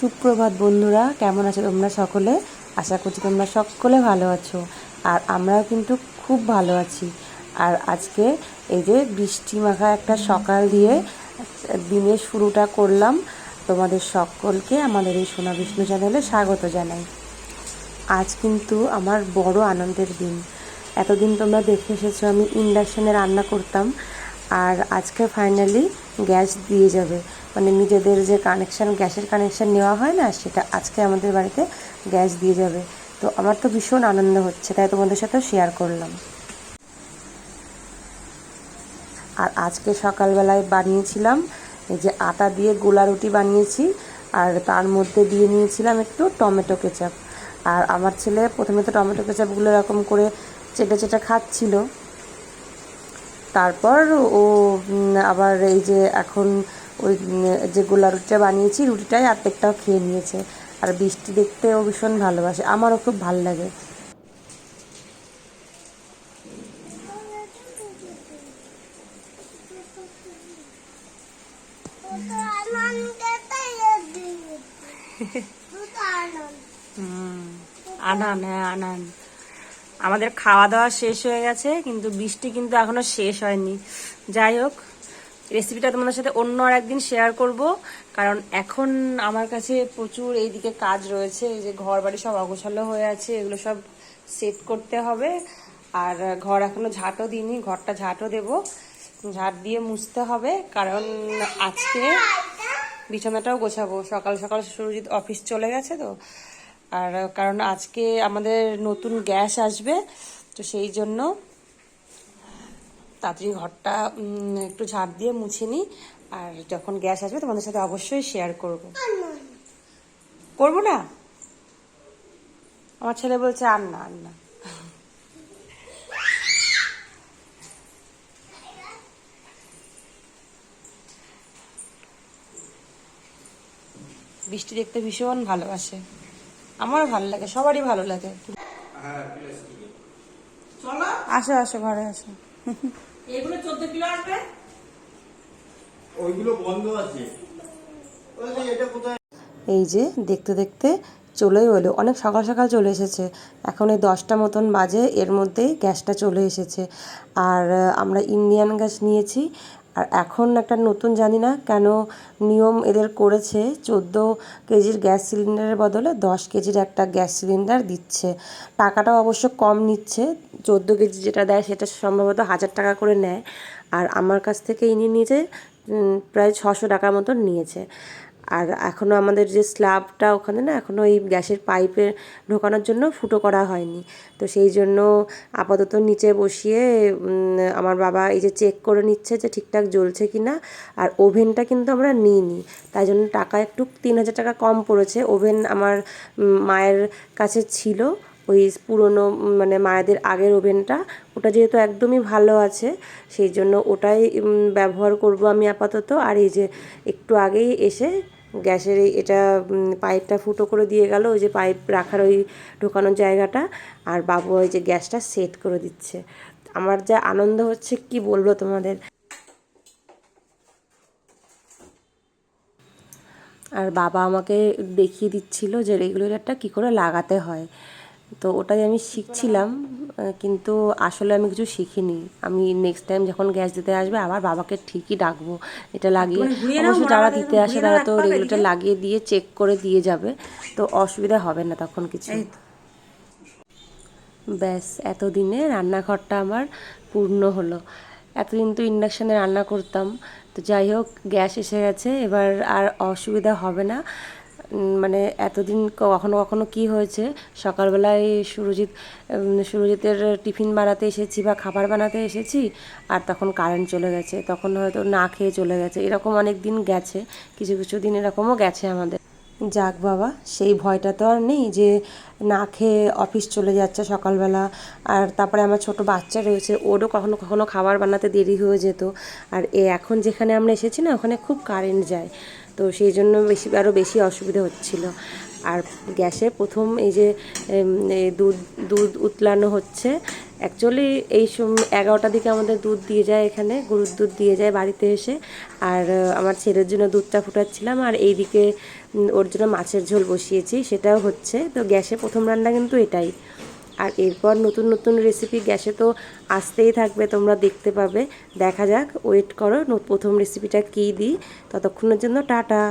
সুপ্রভাত বন্ধুরা, কেমন আছো তোমরা সকলে? আশা করছি তোমরা সকলে ভালো আছো, আর আমরাও কিন্তু খুব ভালো আছি। আর আজকে এই যে বৃষ্টি মাখা একটা সকাল দিয়ে দিনের শুরুটা করলাম। তোমাদের সকলকে আমাদের এই সোনা বিষ্ণু চ্যানেলে স্বাগত জানাই। আজ কিন্তু আমার বড় আনন্দের দিন। এতদিন তোমরা দেখে এসেছো আমি ইন্ডাকশানে রান্না করতাম, আর আজকে ফাইনালি গ্যাস দিয়ে যাবে, মানে নিজেদের যে কানেকশান, গ্যাসের কানেকশান নেওয়া হয় না, সেটা আজকে আমাদের বাড়িতে গ্যাস দিয়ে যাবে। তো আমার তো ভীষণ আনন্দ হচ্ছে, তাই তোমাদের সাথেও শেয়ার করলাম। আর আজকে সকালবেলায় বানিয়েছিলাম এই যে আটা দিয়ে গোলা রুটি বানিয়েছি, আর তার মধ্যে দিয়ে নিয়েছিলাম একটু টমেটো কেচাপ। আর আমার ছেলে প্রথমে তো টমেটো কেচাপগুলো এরকম করে চেটে চেটে খাচ্ছিল, তারপর ও আবার এই যে এখন ওই যে গোলা রুটিটা বানিয়েছি, রুটিটাই অর্ধেকটাও খেয়ে নিয়েছে। আর বৃষ্টি দেখতেও ভীষণ ভালোবাসে, আমারও খুব ভালো লাগে। আনান, হ্যাঁ আনান। আমাদের খাওয়া দাওয়া শেষ হয়ে গেছে, কিন্তু বৃষ্টি কিন্তু এখনো শেষ হয়নি। যাই হোক, রেসিপিটা তোমাদের সাথে অন্য আর একদিন শেয়ার করব, কারণ এখন আমার কাছে প্রচুর এইদিকে কাজ রয়েছে। এই যে ঘর বাড়ি সব অগোছালো হয়ে আছে, এগুলো সব সেট করতে হবে। আর ঘর এখনো ঝাঁটও দিইনি, ঘরটা ঝাঁটও দেবো, ঝাঁট দিয়ে মুছতে হবে, কারণ আজকে বিছানাটাও গোছাবো। সকাল সকাল সুরজিৎ অফিস চলে গেছে তো, আর কারণ আজকে আমাদের নতুন গ্যাস আসবে, তো সেই জন্য তাড়াতাড়ি ঘরটা একটু ঝাড় দিয়ে মুছে নিই। আর যখন গ্যাস আসবে তোমাদের সাথে অবশ্যই শেয়ার করব। করবো না? আমার ছেলে বলছে আর না, আর না। বৃষ্টি দেখতে ভীষণ ভালোবাসে, আমারও ভালো লাগে, সবারই ভালো লাগে। আসো আসো, ঘরে আসো। এগুলো 14 কিলো আসবে, ওইগুলো বন্ধ আছে। এটা কোথায়? এই যে দেখতে দেখতে চলেই এলো, অনেক সকাল সকাল চলে এসেছে। এখন এই 10টা মতন বাজে, এর মধ্যেই গ্যাসটা চলে এসেছে। আর আমরা ইন্ডিয়ান গ্যাস নিয়েছি। আর এখন একটা নতুন, জানি না কেন নিয়ম এদের করেছে, 14 কেজির গ্যাস সিলিন্ডারের বদলে 10 কেজির একটা গ্যাস সিলিন্ডার দিচ্ছে। টাকাটাও অবশ্য কম নিচ্ছে, 14 কেজি যেটা দেয় সেটা সম্ভবত 1000 টাকা করে নেয়, আর আমার কাছ থেকে ইনি নিয়েছে প্রায় 600 টাকার মতন নিয়েছে। আর এখনও আমাদের যে স্ল্যাবটা ওখানে না, এখনও এই গ্যাসের পাইপে ঢোকানোর জন্য ফুটো করা হয়নি, তো সেই জন্য আপাতত নিচে বসিয়ে আমার বাবা এই যে চেক করে নিচ্ছে যে ঠিকঠাক জ্বলছে কি না। আর ওভেনটা কিন্তু আমরা নিইনি, তাই জন্য টাকা একটু 3000 টাকা কম পড়েছে। ওভেন আমার মায়ের কাছে ছিল, ওই পুরনো মানে মায়েদের আগের ওভেনটা, ওটা যেহেতু একদমই ভালো আছে, সেই জন্য ওটাই ব্যবহার করব আমি আপাতত। আর এই যে একটু আগেই এসে গ্যাসের এটা পাইপটা ফুটো করে দিয়ে গেল, ওই যে পাইপ রাখার ওই ঢোকানোর জায়গাটা, আর বাবু ওই যে গ্যাসটা সেট করে দিচ্ছে। আমার যা আনন্দ হচ্ছে কি বলবো তোমাদের। আর বাবা আমাকে দেখিয়ে দিচ্ছিল যে রেগুলেটরটা কী করে লাগাতে হয়, তো ওটাই আমি শিখছিলাম, কিন্তু আসলে আমি কিছু শিখিনি। আমি নেক্সট টাইম যখন গ্যাস দিতে আসবে আবার বাবাকে ঠিকই ডাকবো এটা লাগিয়ে। অবশ্য যারা দিতে আসে তারা তো রেগুলেটর লাগিয়ে দিয়ে চেক করে দিয়ে যাবে, তো অসুবিধা হবে না তখন কিছু। ব্যাস, এতদিনে রান্নাঘরটা আমার পূর্ণ হলো। এতদিন তো ইন্ডাকশানে রান্না করতাম, তো যাই হোক গ্যাস এসে গেছে, এবার আর অসুবিধা হবে না। মানে এতদিন কখনো কখনো কি হয়েছে, সকালবেলায় সুরজিতের টিফিন বানাতে এসেছি বা খাবার বানাতে এসেছি, আর তখন কারেন্ট চলে গেছে, তখন হয়তো না খেয়ে চলে গেছে। এরকম অনেক দিন গেছে, কিছু কিছু দিন এরকমও গেছে আমাদের। যাক বাবা, সেই ভয়টা তো আর নেই যে না খেয়ে অফিস চলে যাচ্ছে সকালবেলা। আর তারপরে আমার ছোট বাচ্চা রয়েছে, ওরও কখনো কখনো খাবার বানাতে দেরি হয়ে যেত। আর এখন যেখানে আমরা এসেছি না, ওখানে খুব কারেন্ট যায়, তো সেই জন্য আরও বেশি অসুবিধা হচ্ছিল। আর গ্যাসে প্রথম এই যে দুধ দুধ উতলানো হচ্ছে। অ্যাকচুয়ালি এই 11টার দিকে আমাদের দুধ দিয়ে যায়, এখানে গরুর দুধ দিয়ে যায় বাড়িতে এসে। আর আমার ছেলের জন্য দুধটা ফুটাচ্ছিলাম, আর এইদিকে ওর জন্য মাছের ঝোল বসিয়েছি, সেটাও হচ্ছে। তো গ্যাসে প্রথম রান্না কিন্তু এটাই। আর এরপর নতুন নতুন রেসিপি গ্যাসে তো আসতেই থাকবে, তোমরা দেখতে পাবে। দেখা যাক, ওয়েট করো প্রথম রেসিপিটা কী দিই। ততক্ষণের জন্য টাটা।